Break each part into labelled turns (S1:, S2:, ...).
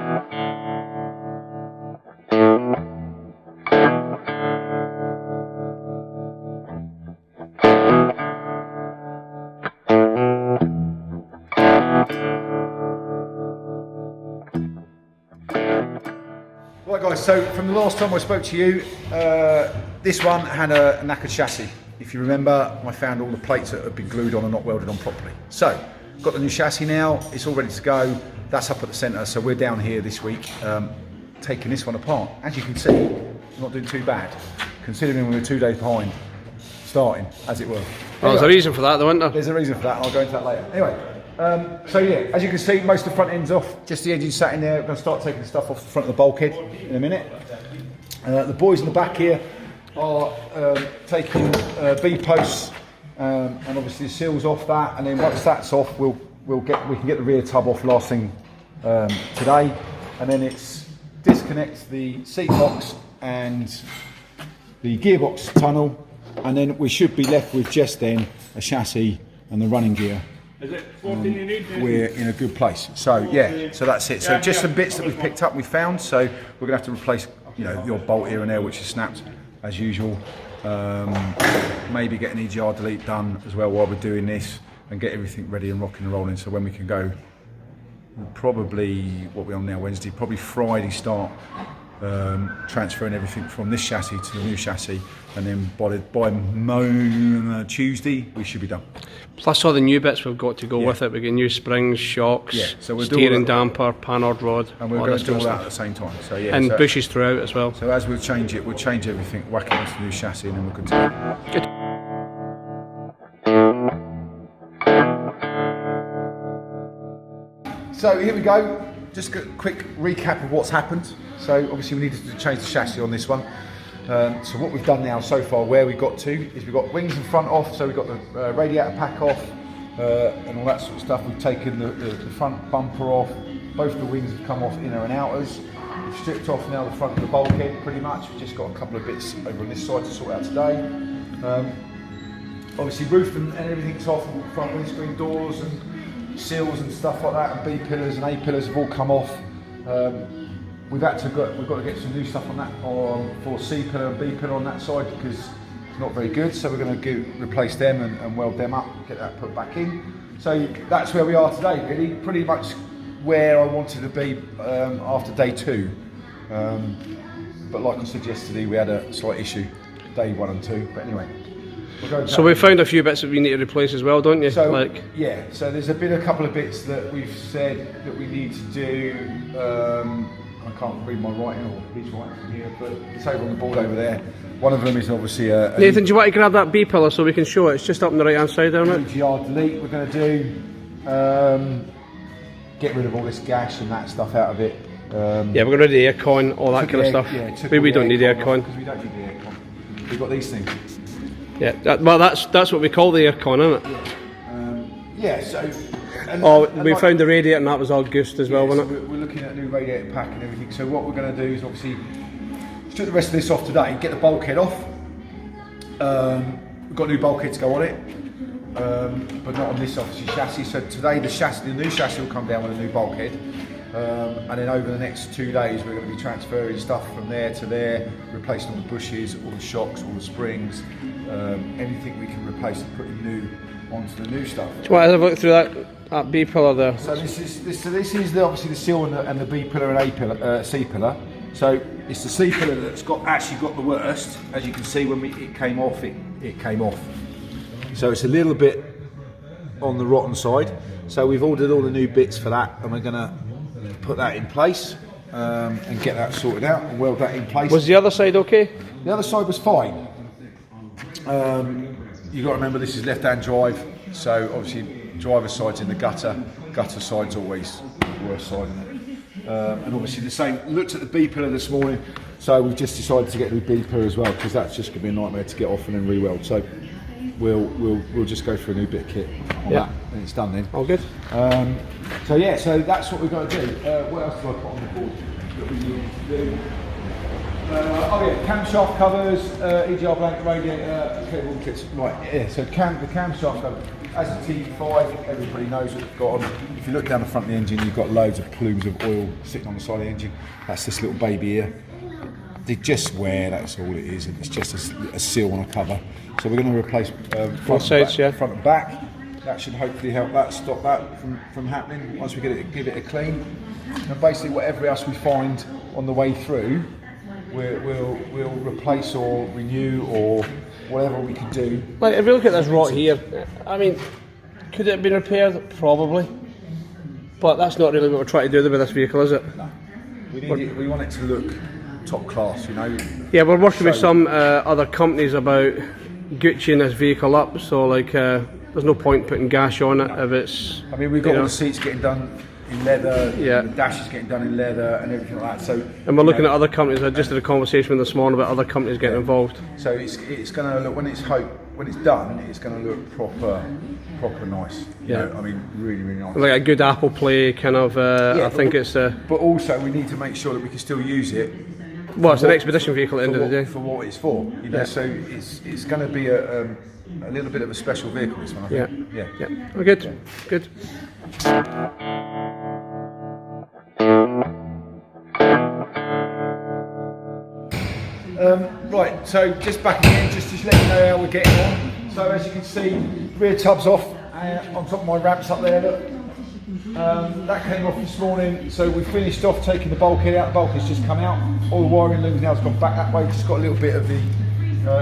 S1: Right guys, so from the last time I spoke to you, this one had a knackered chassis. If you remember, I found all the plates that had been glued on and not welded on properly. So, got the new chassis now, it's all ready to go. That's up at the centre, so we're down here this week taking this one apart. As you can see, it's not doing too bad, considering we were 2 days behind starting, as it were.
S2: Well, there's a reason for that though, isn't there?
S1: There's a reason for that, and I'll go into that later. Anyway, so yeah, as you can see, most of the front end's off, just the engine sat in there. We're going to start taking the stuff off the front of the bulkhead in a minute. The boys in the back here are taking B-posts and obviously the seals off that, and then once that's off, we can get the rear tub off last thing today, and then it's disconnect the seat box and the gearbox tunnel, and then we should be left with just then a chassis and the running gear.
S3: Is it 14 you need?
S1: We're in a good place. So yeah, so that's it. So just some bits that we've picked up, we found. So we're gonna have to replace, you know, the odd bolt here and there, which is snapped as usual. Maybe get an EGR delete done as well while we're doing this, and get everything ready and rocking and rolling. So when we can go, probably what we're on now, Wednesday, probably Friday start transferring everything from this chassis to the new chassis, and then by Tuesday we should be done.
S2: Plus all the new bits we've got to go with it. We get new springs, shocks,
S1: so we'll
S2: steering damper, panhard rod,
S1: and we're going to do all that at the same time. So yeah,
S2: and bushes throughout as well.
S1: So as we change it, we'll change everything, whack it into the new chassis, and then we'll continue.
S2: Good.
S1: So here we go. Just a quick recap of what's happened. So obviously we needed to change the chassis on this one. So what we've done now so far, where we got to, is we've got wings and front off, so we've got the radiator pack off and all that sort of stuff. We've taken the front bumper off, both the wings have come off inner and outers. We've stripped off now the front of the bulkhead pretty much. We've just got a couple of bits over on this side to sort out today. Obviously roof and everything's off, front windscreen doors and seals and stuff like that, and B pillars and A pillars have all come off. We've got to get some new stuff on that for C pillar and B pillar on that side, because it's not very good. So we're going to replace them and weld them up, get that put back in. So that's where we are today, really. Pretty much where I wanted to be after day 2. But like I said yesterday, we had a slight issue day 1 and 2. But anyway.
S2: So we found a few bits that we need to replace as well, don't you?
S1: So yeah, so there's a couple of bits that we've said that we need to do. I can't read my writing, or his writing from here, but it's over on the board over there. One of them is obviously a
S2: Nathan, do you want to grab that B pillar so we can show it? It's just up on the right hand side, isn't it?
S1: EGR delete. We're going to do get rid of all this gash and that stuff out of it.
S2: Yeah, we're going to do the aircon, all that kind of stuff.
S1: Yeah,
S2: we don't need the aircon.
S1: Because we don't need the aircon. We've got these things.
S2: Yeah, well that's what we call the aircon, isn't it?
S1: Yeah. So.
S2: We found the radiator and that was all goosed as well, wasn't it?
S1: We're looking at a new radiator pack and everything. So what we're going to do is obviously strip the rest of this off today, get the bulkhead off. We've got new bulkhead to go on it, but not on this obviously chassis. So today the new chassis will come down with a new bulkhead, and then over the next 2 days we're going to be transferring stuff from there to there, replacing all the bushes, all the shocks, all the springs, anything we can replace and putting new onto the new stuff.
S2: Do you want to have a look through that B pillar there?
S1: So this is obviously the seal and the B pillar and A pillar, C pillar. So it's the C pillar that's actually got the worst. As you can see, when it came off, it came off. So it's a little bit on the rotten side. So we've ordered all the new bits for that, and we're going to put that in place and get that sorted out and weld that in place.
S2: Was the other side okay?
S1: The other side was fine. You've got to remember this is left-hand drive, so obviously driver's side's in the gutter side's always the worst side, isn't it? And obviously the same, looked at the B pillar this morning, so we've just decided to get the B pillar as well, because that's just going to be a nightmare to get off and then re-weld. So we'll just go for a new bit of kit on that, and it's done then.
S2: All good.
S1: So yeah, so that's what we've got to do. What else do I put on the board that we need to do? Oh yeah, camshaft covers, EGR blanket radiator, cable kits. Right, yeah. So the camshaft cover, as a TD5, everybody knows what it's got on. If you look down the front of the engine, you've got loads of plumes of oil sitting on the side of the engine. That's this little baby here. They just wear, that's all it is, and it's just a seal on a cover. So we're going to replace front,
S2: sides,
S1: back, front and back. That should hopefully help that, stop that from happening once we give it a clean. And basically whatever else we find on the way through, we'll replace or renew or whatever we can do.
S2: Like if you look at this rot here, I mean, could it have been repaired? Probably. But that's not really what we're trying to do with this vehicle, is it?
S1: No. We want it to look top class, you know.
S2: Yeah, we're working with some other companies about Gucciing this vehicle up, so like there's no point putting gash on it if it's...
S1: I mean, we've got all the seats getting done in leather,
S2: yeah.
S1: The dash is getting done in leather and everything like that. So,
S2: and we're looking at other companies. I just had a conversation with them this morning about other companies getting involved.
S1: So it's going to look, when it's done, it's going to look proper nice. You know, I mean, really nice.
S2: Like a good Apple Play kind of. I think it's.
S1: But also, we need to make sure that we can still use it.
S2: Well, it's an expedition vehicle at the end of the day.
S1: For what it's for, you know. So it's going to be a little bit of a special vehicle. This one, I think. Yeah.
S2: Oh, good.
S1: Right, so just back again, just to let you know how we're getting on. So as you can see, rear tub's off on top of my ramps up there. Look, that came off this morning. So we finished off taking the bulkhead out. The bulkhead's just come out. All the wiring looms now has gone back that way. Just got a little bit of the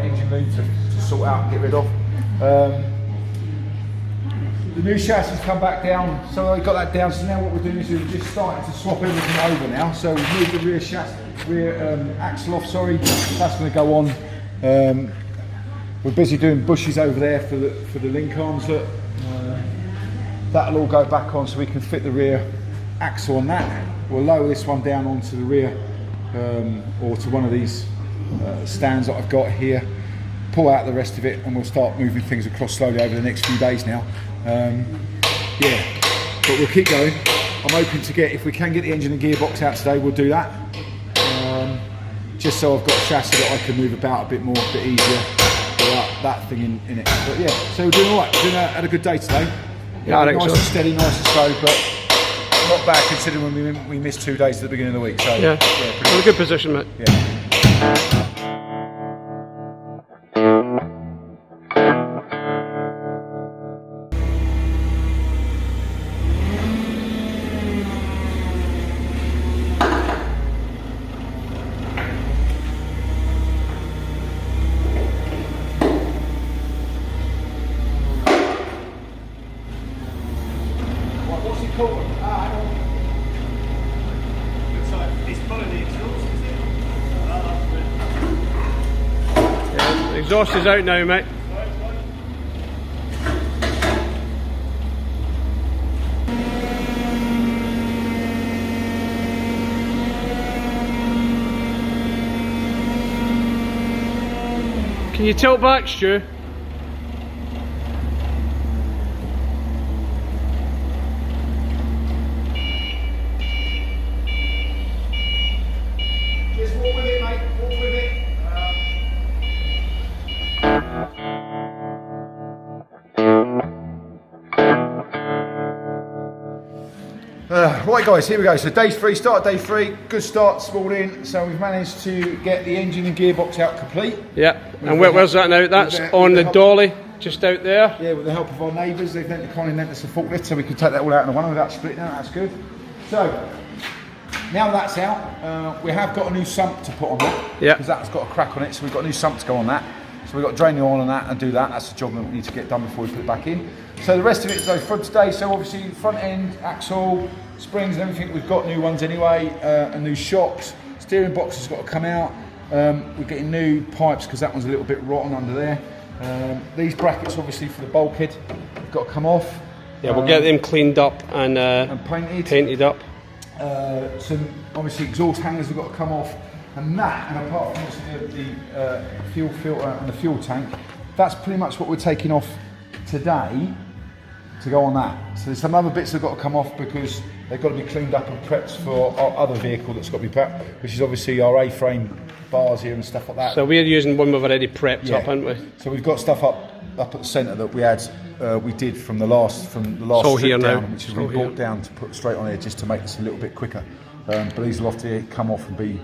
S1: engine loom to sort out and get rid of. The new chassis's come back down, so I got that down. So now what we're doing is we're just starting to swap everything over now. So we've moved the rear axle off. Sorry, that's going to go on. We're busy doing bushes over there for the link arms. That'll all go back on, so we can fit the rear axle on that. We'll lower this one down onto the rear, or to one of these stands that I've got here. Pull out the rest of it, and we'll start moving things across slowly over the next few days now. Yeah, but we'll keep going. I'm hoping to get, if we can get the engine and gearbox out today, we'll do that. Just so I've got a chassis that I can move about a bit more, a bit easier without that thing in it. But yeah, so we're doing all right. Had a good day today.
S2: Yeah, I think
S1: nice
S2: so.
S1: And steady, nice and slow, but not bad considering we missed 2 days at the beginning of the week. So
S2: yeah,
S1: pretty
S2: we're in a good position, mate.
S1: Yeah.
S2: The exhaust is out now, mate. Can you tilt back, Stu?
S1: Just walk with it, mate. Walk with it. Right guys, here we go. So day 3, start day 3, good start this morning. So we've managed to get the engine and gearbox out complete.
S2: Yeah, and where's that now? That's on the dolly, just out there.
S1: Yeah, with the help of our neighbours, they've kindly lent us a forklift so we can take that all out in one without splitting out, that's good. So, now that's out, we have got a new sump to put on that.
S2: Yeah.
S1: Because that's got a crack on it, so we've got a new sump to go on that. So we've got to drain the oil on that and do that. That's the job that we need to get done before we put it back in. So the rest of it is from today. So obviously front end, axle, springs and everything. We've got new ones anyway, and new shocks. Steering box has got to come out. We're getting new pipes because that one's a little bit rotten under there. These brackets obviously for the bulkhead have got to come off.
S2: Yeah, we'll get them cleaned up and painted up.
S1: Some obviously exhaust hangers have got to come off. And that, and apart from obviously the fuel filter and the fuel tank, that's pretty much what we're taking off today to go on that. So there's some other bits that have got to come off because they've got to be cleaned up and prepped for our other vehicle that's got to be prepped, which is obviously our A-frame bars here and stuff like that.
S2: So we're using one we've already prepped up, haven't we?
S1: So we've got stuff up at the centre that we did from the last
S2: all
S1: strip
S2: here now.
S1: down, which is we brought down to put straight on here just to make this a little bit quicker. But these will have to come off and be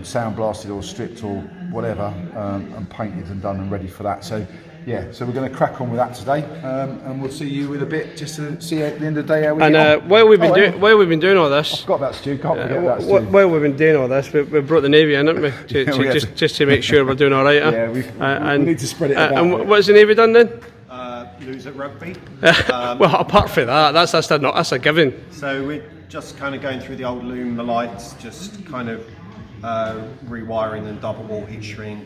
S1: sound blasted or stripped or whatever, and painted and done and ready for that. So yeah, so we're going to crack on with that today, and we'll see you in a bit just to see at the end of the day how we get on.
S2: While we've been doing all this,
S1: I forgot about Stu. Can't forget about Stu.
S2: While we've been doing all this, we brought the Navy in, haven't we? Just to make sure we're doing all right.
S1: Yeah, we need to spread it about.
S2: And what's the Navy done then?
S3: Lose at rugby.
S2: Well, apart from that, that's a given.
S3: So we're just kind of going through the old loom, the lights, just kind of rewiring them, double wall heat shrink,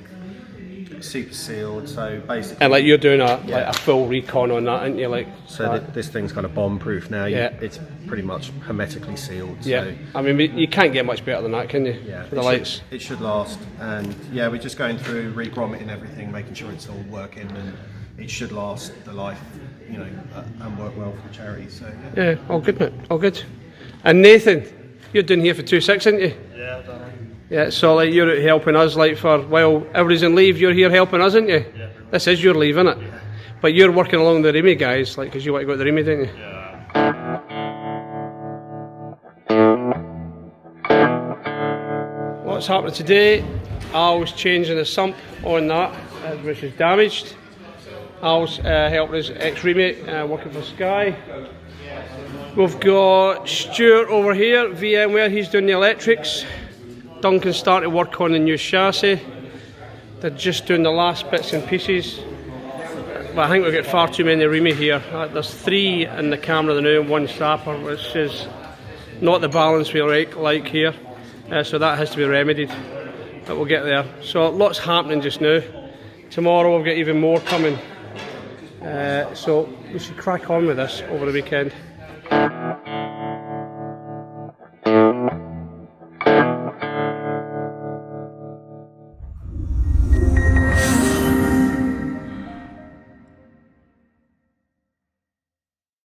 S3: super sealed. So basically,
S2: and like you're doing like a full recon on that, aren't you? Like
S3: so this thing's kind of bomb proof now.
S2: Yeah.
S3: It's pretty much hermetically sealed.
S2: Yeah.
S3: So,
S2: I mean, you can't get much better than that, can you?
S3: yeah.
S2: For the lights.
S3: It should last, and yeah, we're just going through re-grommeting everything, making sure it's all working, and it should last the life, you know, and work well for the charity. So
S2: yeah, all good, mate. All good. And Nathan, you're doing here for 2-6, aren't you?
S4: Yeah, I've done it.
S2: Yeah, so like you're out helping us, like for while everybody's on leave, you're here helping us, aren't you?
S4: Yeah.
S2: This is your leave, isn't it? Yeah. But you're working along the Remy guys, like because you want to go to the Remy, don't you?
S4: Yeah.
S2: What's happening today? Al's changing the sump on that, which is damaged. Al's helping his ex-remate, working for Sky. We've got Stuart over here, VMware, he's doing the electrics. Duncan's starting to work on the new chassis. They're just doing the last bits and pieces. But I think we've got far too many Remy here. There's 3 in the camera now and 1 strapper, which is not the balance we like here. So that has to be remedied. But we'll get there. So lots happening just now. Tomorrow we'll get even more coming. So we should crack on with this over the weekend.